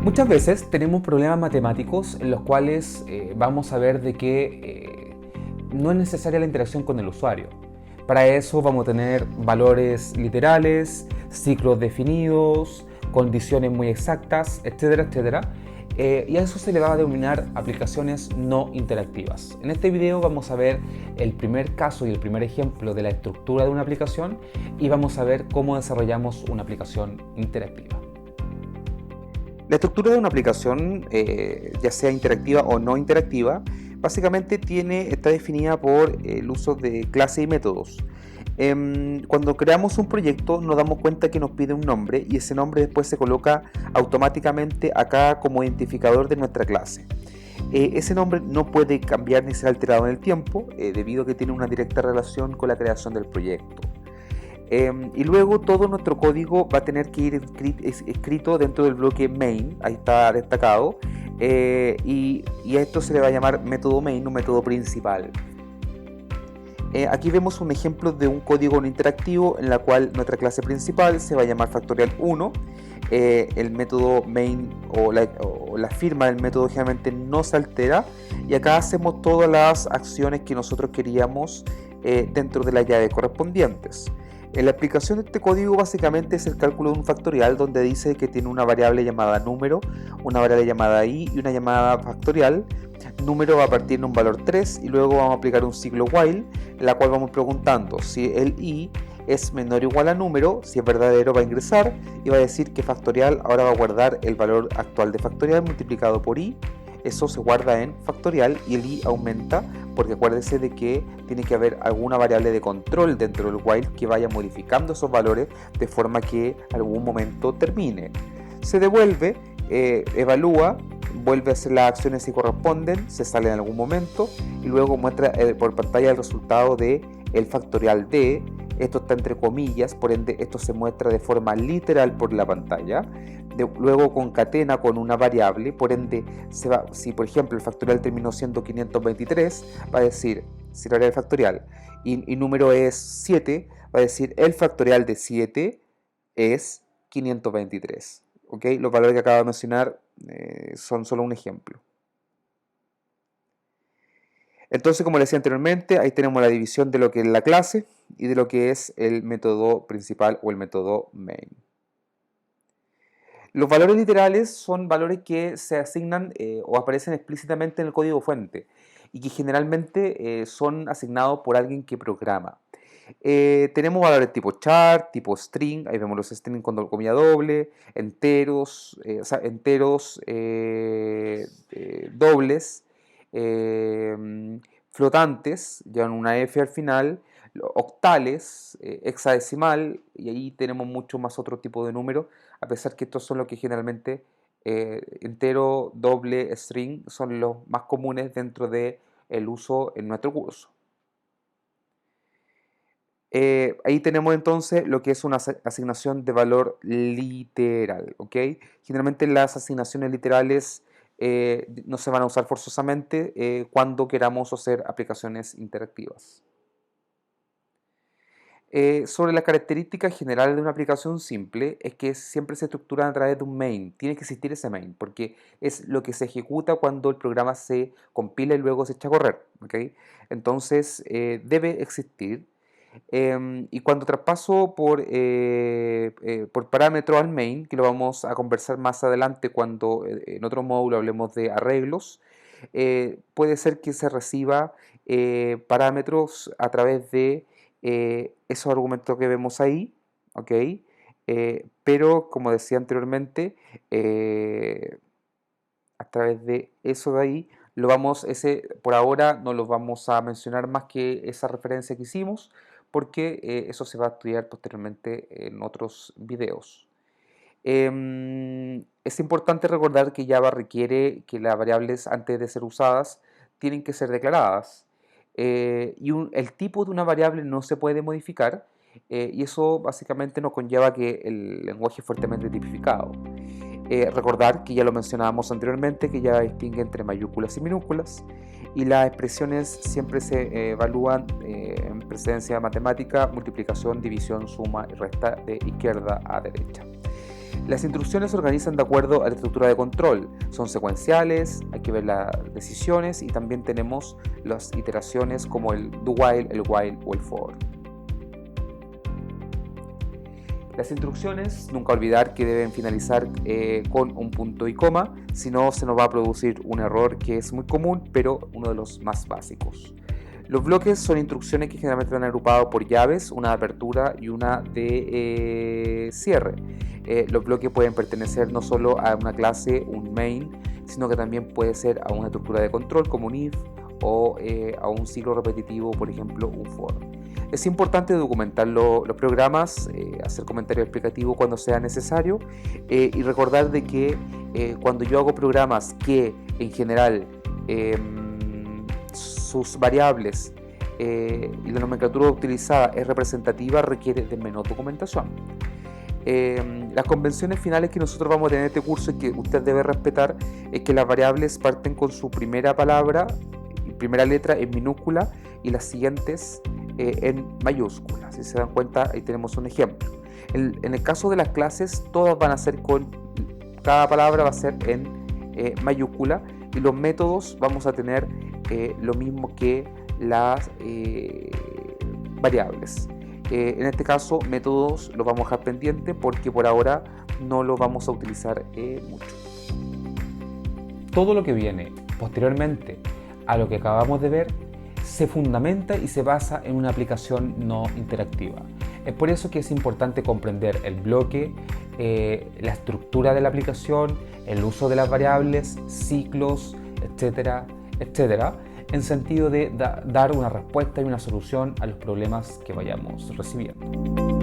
Muchas veces tenemos problemas matemáticos en los cuales vamos a ver de que no es necesaria la interacción con el usuario. Para eso vamos a tener valores literales, ciclos definidos, condiciones muy exactas, etcétera, etcétera. Y a eso se le va a denominar aplicaciones no interactivas. En este video vamos a ver el primer caso y el primer ejemplo de la estructura de una aplicación y vamos a ver cómo desarrollamos una aplicación interactiva. La estructura de una aplicación, ya sea interactiva o no interactiva, básicamente está definida por el uso de clases y métodos. Cuando creamos un proyecto nos damos cuenta que nos pide un nombre y ese nombre después se coloca automáticamente acá como identificador de nuestra clase. Ese nombre no puede cambiar ni ser alterado en el tiempo debido a que tiene una directa relación con la creación del proyecto. Y luego todo nuestro código va a tener que ir escrito dentro del bloque main, ahí está destacado, y a esto se le va a llamar método main o método principal. Aquí vemos un ejemplo de un código no interactivo en la cual nuestra clase principal se va a llamar factorial1, el método main o la firma del método generalmente no se altera y acá hacemos todas las acciones que nosotros queríamos dentro de la llave correspondientes. En la aplicación de este código básicamente es el cálculo de un factorial donde dice que tiene una variable llamada número, una variable llamada i y una llamada factorial. Número va a partir de un valor 3 y luego vamos a aplicar un ciclo while en la cual vamos preguntando si el i es menor o igual a número, si es verdadero va a ingresar y va a decir que factorial ahora va a guardar el valor actual de factorial multiplicado por i. Eso se guarda en factorial y el i aumenta porque acuérdese de que tiene que haber alguna variable de control dentro del while que vaya modificando esos valores de forma que algún momento termine. Se devuelve, evalúa, vuelve a hacer las acciones si corresponden, se sale en algún momento y luego muestra por pantalla el resultado de el factorial de. Esto está entre comillas, por ende esto se muestra de forma literal por la pantalla. Luego concatena con una variable, por ende si por ejemplo el factorial terminó siendo 523, va a decir, si la variable factorial y número es 7, va a decir el factorial de 7 es 523. ¿Okay? Los valores que acabo de mencionar son solo un ejemplo. Entonces, como les decía anteriormente, ahí tenemos la división de lo que es la clase y de lo que es el método principal o el método main. Los valores literales son valores que se asignan o aparecen explícitamente en el código fuente y que generalmente son asignados por alguien que programa. Tenemos valores tipo char, tipo string, ahí vemos los string con comilla doble, enteros, dobles, flotantes, llevan una F al final, octales, hexadecimal, y ahí tenemos mucho más otro tipo de números, a pesar que estos son los que generalmente entero, doble, string son los más comunes dentro del uso en nuestro curso. Ahí tenemos entonces lo que es una asignación de valor literal, ¿ok? Generalmente las asignaciones literales no se van a usar forzosamente cuando queramos hacer aplicaciones interactivas. Sobre las características generales de una aplicación simple es que siempre se estructura a través de un main. Tiene que existir ese main porque es lo que se ejecuta cuando el programa se compila y luego se echa a correr, ¿ok? Entonces debe existir. Y cuando traspaso por parámetro al main, que lo vamos a conversar más adelante cuando en otro módulo hablemos de arreglos, puede ser que se reciba parámetros a través de esos argumentos que vemos ahí, ¿ok? Pero como decía anteriormente, a través de eso de ahí, por ahora no lo vamos a mencionar más que esa referencia que hicimos, porque eso se va a estudiar posteriormente en otros videos. Es importante recordar que Java requiere que las variables antes de ser usadas tienen que ser declaradas el tipo de una variable no se puede modificar y eso básicamente nos conlleva que el lenguaje es fuertemente tipificado. Recordar que ya lo mencionábamos anteriormente, que ya distingue entre mayúsculas y minúsculas y las expresiones siempre se evalúan en precedencia matemática, multiplicación, división, suma y resta de izquierda a derecha. Las instrucciones se organizan de acuerdo a la estructura de control. Son secuenciales, hay que ver las decisiones y también tenemos las iteraciones como el do while, el while o el for. Las instrucciones, nunca olvidar que deben finalizar con un punto y coma, si no se nos va a producir un error que es muy común, pero uno de los más básicos. Los bloques son instrucciones que generalmente están agrupados por llaves, una de apertura y una de cierre. Los bloques pueden pertenecer no solo a una clase, un main, sino que también puede ser a una estructura de control como un if o a un ciclo repetitivo, por ejemplo, un for. Es importante documentar los programas, hacer comentarios explicativos cuando sea necesario y recordar de que cuando yo hago programas que en general sus variables y la nomenclatura utilizada es representativa, requiere de menos documentación. Las convenciones finales que nosotros vamos a tener en este curso y que usted debe respetar es que las variables parten con su primera palabra, primera letra en minúscula y las siguientes en mayúsculas. Si se dan cuenta, ahí tenemos un ejemplo. En el caso de las clases, todas van a ser cada palabra va a ser en mayúscula y los métodos vamos a tener lo mismo que las variables. En este caso, métodos los vamos a dejar pendiente porque por ahora no los vamos a utilizar mucho. Todo lo que viene posteriormente a lo que acabamos de ver se fundamenta y se basa en una aplicación no interactiva. Es por eso que es importante comprender el bloque, la estructura de la aplicación, el uso de las variables, ciclos, etcétera, etcétera, en sentido de dar una respuesta y una solución a los problemas que vayamos recibiendo.